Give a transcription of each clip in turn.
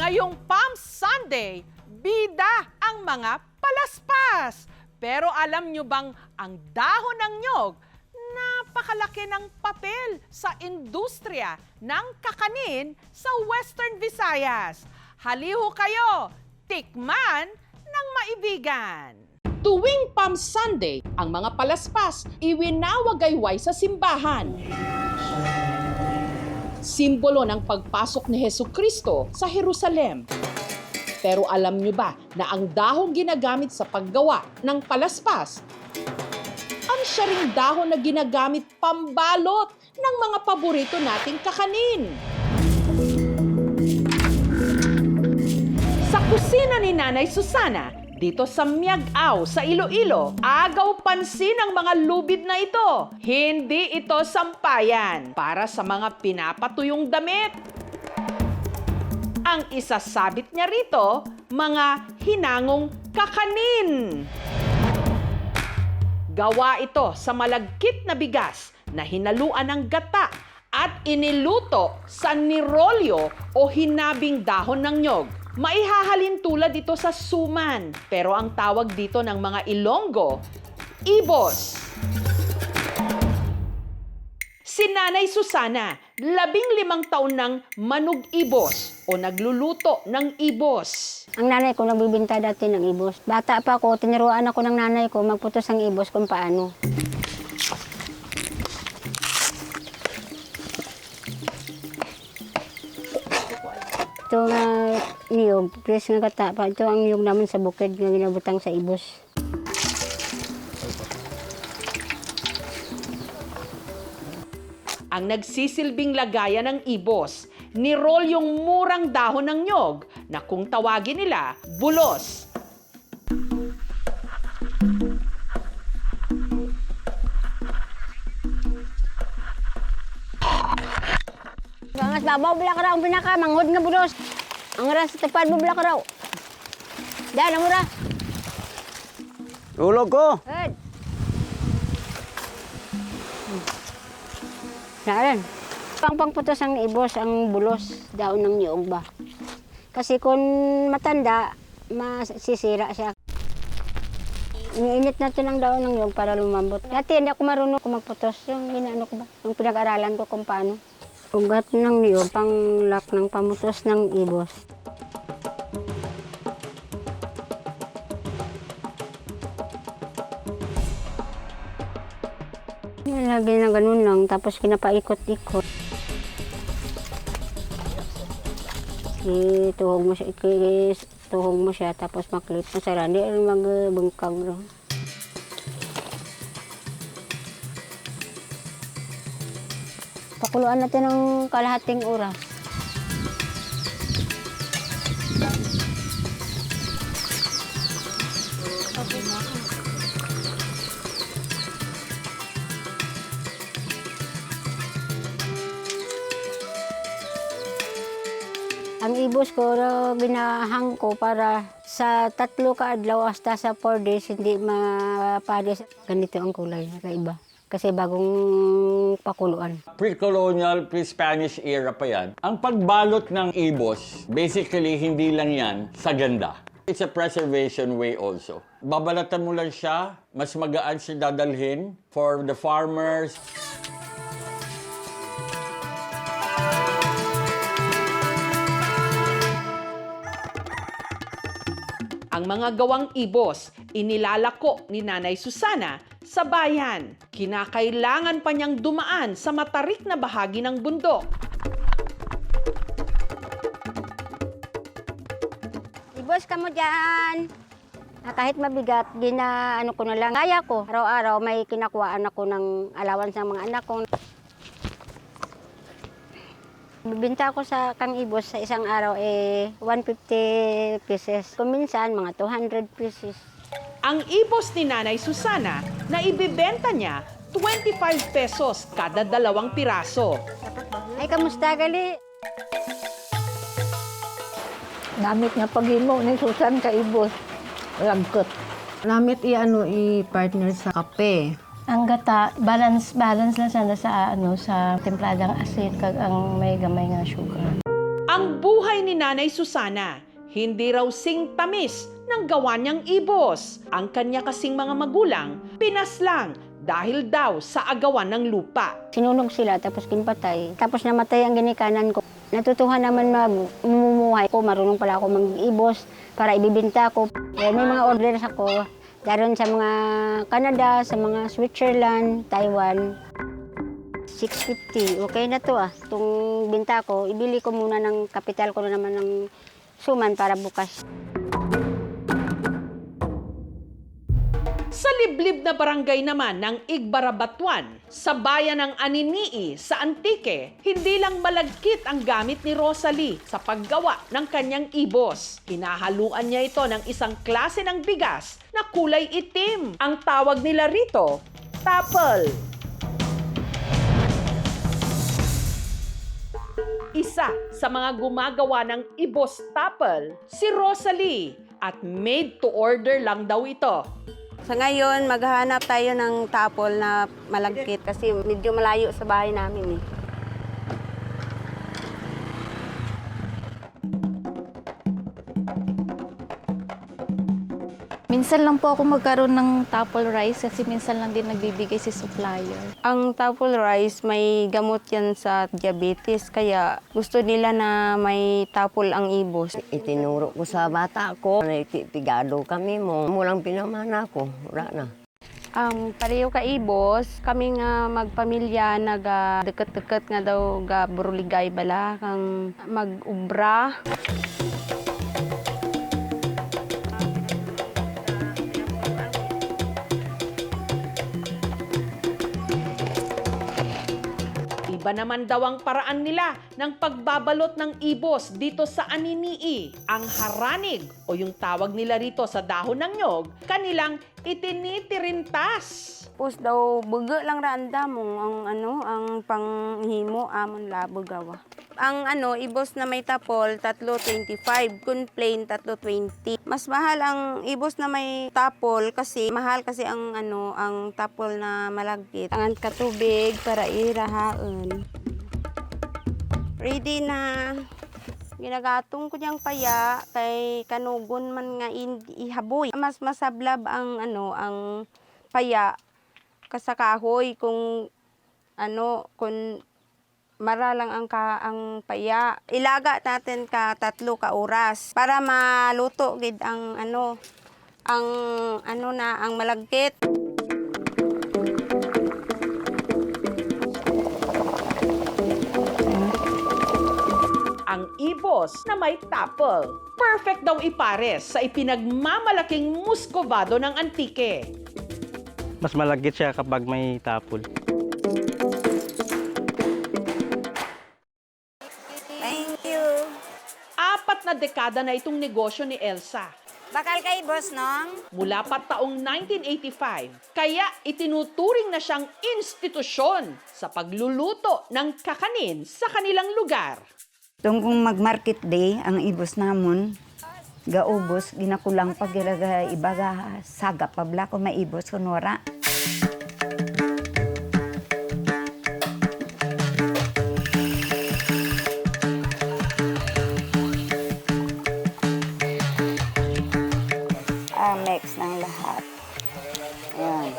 Ngayong Palm Sunday, bida ang mga palaspas. Pero alam nyo bang ang dahon ng nyog, napakalaki ng papel sa industriya ng kakanin sa Western Visayas. Haliho kayo, tikman ng maibigan. Tuwing Palm Sunday, ang mga palaspas iwinawagayway sa simbahan. Simbolo ng pagpasok ni Hesukristo sa Jerusalem. Pero alam nyo ba na ang dahong ginagamit sa paggawa ng palaspas ang siya ring dahon na ginagamit pambalot ng mga paborito nating kakanin? Sa kusina ni Nanay Susana, dito sa Miag-Aw sa Iloilo, agaw pansin ang mga lubid na ito. Hindi ito sampayan para sa mga pinapatuyong damit. Ang isasabit niya rito, mga hinangong kakanin. Gawa ito sa malagkit na bigas na hinaluan ng gata at iniluto sa nirolyo o hinabing dahon ng nyog. Maihahalin tulad ito sa suman, pero ang tawag dito ng mga Ilonggo, ibos. Si Nanay Susana, 15 taon ng manug-ibos o nagluluto ng ibos. Ang nanay ko nagbibinta dati ng ibos. Bata pa ako, tinuruan ako ng nanay ko magputos ng ibos kung paano. Ito nga niyog, pres nga katapa. Ito ang niyog namin sa bukid nga ginabutang sa ibos. Ang nagsisilbing lagayan ng ibos, nirol yung murang dahon ng nyog na kung tawagin nila, bulos. Ang babaw bila ka raw ang pinaka, manghod nga bulos. Ang ras sa tapad mo bila ka raw. Dahil ang mura. Ulog ko. Ed. Saan? Pangputos ang ibos, ang bulos, daon ng niyog ba? Kasi kung matanda, masisira siya. Iniinit na ito ng daon ng niyog para lumambot. Dati hindi ako marunong kung magputos. Yung ginano ko ba? Yung pinag-aralan ko kung paano. Ugat ng niyog, panglak ng pamutos ng ibos. Nilagay na ganun lang, tapos kinapaikot-ikot. Tuhog mo siya, tapos maklip mo sa randi, magbungkag. Pakuluan natin ng kalahating oras. Ang ibos ko, ginahang ko para sa 3 kaadlaw hasta sa 4 days, hindi mapadis. Ganito ang kulay, kaiba. Kasi bagong pakuluan. Pre-colonial, pre-Spanish era pa yan. Ang pagbalot ng ibos, basically, hindi lang yan sa ganda. It's a preservation way also. Babalatan mo lang siya, mas magaan siya dadalhin for the farmers. Ang mga gawang ibos, inilalako ni Nanay Susana sa bayan. Kinakailangan pa niyang dumaan sa matarik na bahagi ng bundok. Ibos ka mo dyan. Kahit mabigat, ginaano ko na lang. Kaya ko, araw-araw may kinakuhaan ako ng allowance ng mga anak ko. Bibinta ko sa kang ibos sa isang araw 150 pieces. Kung minsan, mga 200 pieces. Ang ibos ni Nanay Susana na ibibenta niya 25 pesos kada 2 piraso. Ay, kamusta gali? Namit nga paghimo ni Susan ka ibos. Lagkot. Namit i-partner sa kape. Ang gata, balance lang sana sa sa templadang asin kag ang may gamay nga sugar. Ang buhay ni Nanay Susana, hindi raw sing-tamis ng gawa niyang ibos. Ang kanya kasing mga magulang, pinaslang dahil daw sa agawan ng lupa. Sinunog sila tapos kinpatay. Tapos namatay ang ginikanan ko. Natutuhan naman mamumuhay ko. Marunong pala ako mag-ibos para ibibenta ko. Kaya may mga orders ako. Daron sa mga Canada, sa mga Switzerland, Taiwan. 650. Okay na to ah. Itong binta ko, ibili ko muna ng kapital ko na naman ng suman para bukas. Sa liblib na barangay naman ng Igbarabatuan, sa bayan ng Aninii sa Antique, hindi lang malagkit ang gamit ni Rosalie sa paggawa ng kanyang ibos. Hinahaluan niya ito ng isang klase ng bigas na kulay itim. Ang tawag nila rito, tapel. Isa sa mga gumagawa ng ibos tapel, si Rosalie, at made to order lang daw ito. Sa ngayon, maghahanap tayo ng tapol na malagkit kasi medyo malayo sa bahay namin eh. Minsan lang po ako magkaroon ng topple rice kasi minsan lang din nagbibigay si supplier. Ang tapol rice, may gamot yan sa diabetes, kaya gusto nila na may tapol ang ibos. Itinuro ko sa bata ko, nagtitigado kami mo. Mulang pinamana ko, wala na. Ang pareho ka ibos, kami nga magpamilya, deket-deket nga daw ga buruligay bala, kang mag-ubra. Iba naman daw ang paraan nila ng pagbabalot ng ibos dito sa Aninii. Ang haranig o yung tawag nila rito sa dahon ng nyog, kanilang itinitirintas. Tapos daw, buga lang randa mo ang panghimo amon labo gawa. Ang ibos na may tapol, 3.25. Kung plain, 3.20. Mas mahal ang ibos na may tapol kasi mahal kasi ang tapol na malagkit. Ang katubig para irahaon. Ready na. Ginagatong ko niyang paya kay kanugon man nga ihaboy. Mas masablab ang paya kasakahoy kung maralang ang paya. Ilaga natin ka 3 ka oras para maluto gid ang malagkit. Ang ibos na may tapel. Perfect daw ipares sa ipinagmamalaking muscovado ng Antique. Mas malagkit siya kapag may tapol. Thank you. 4 na dekada na itong negosyo ni Elsa. Bakal kay boss nong? Mula pa taong 1985, kaya itinuturing na siyang institusyon sa pagluluto ng kakanin sa kanilang lugar. Kung mag-market day, ang ibos namon, gaubos, ginakulang pag ibaga saga pabla ko maibos kunwara. Mix ng lahat. Ayan.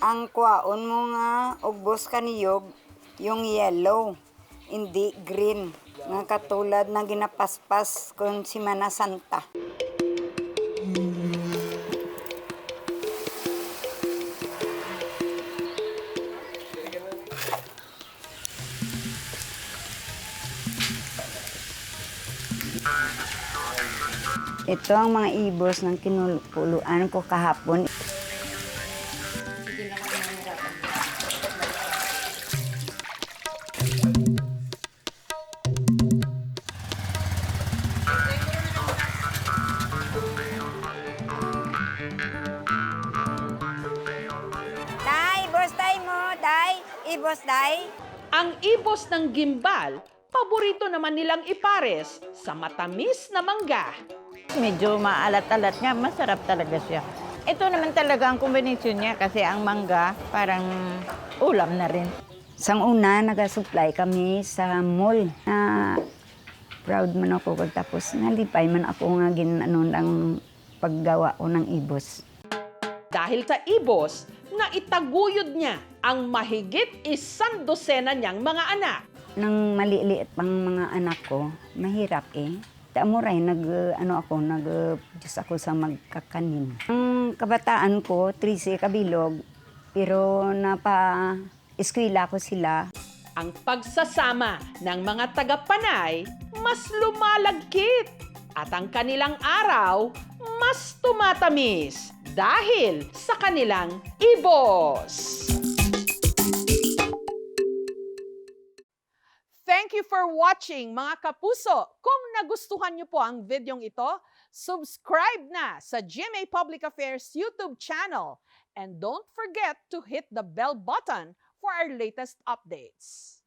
Ang kwaon mo nga ubos kaniyog yung yellow, hindi green. Nga katulad na ginapaspas kung Semana Santa. Ito ang mga ibos ng kinupuluan ko kahapon. Ibos, day. Ang ibos ng gimbal, paborito naman nilang ipares sa matamis na mangga. Medyo maalat-alat nga, masarap talaga siya. Ito naman talaga ang kombinasyon niya kasi ang mangga parang ulam na rin. Sang una, nag-supply kami sa mall na proud man ako tapos nalipay man ako nga ng paggawa ko ng ibos. Dahil sa ibos, na itaguyod niya ang mahigit 100 niyang mga anak. Nang maliliit pang mga anak ko, mahirap eh. Amuray, Diyos ako sa magkakanin. Ang kabataan ko, 13 kabilog, pero eskwela ko sila. Ang pagsasama ng mga taga-Panay mas lumalagkit at ang kanilang araw mas tumatamis dahil sa kanilang ibos. Thank you for watching, mga kapuso. Kung nagustuhan niyo po ang videong ito, subscribe na sa GMA Public Affairs YouTube channel. And don't forget to hit the bell button for our latest updates.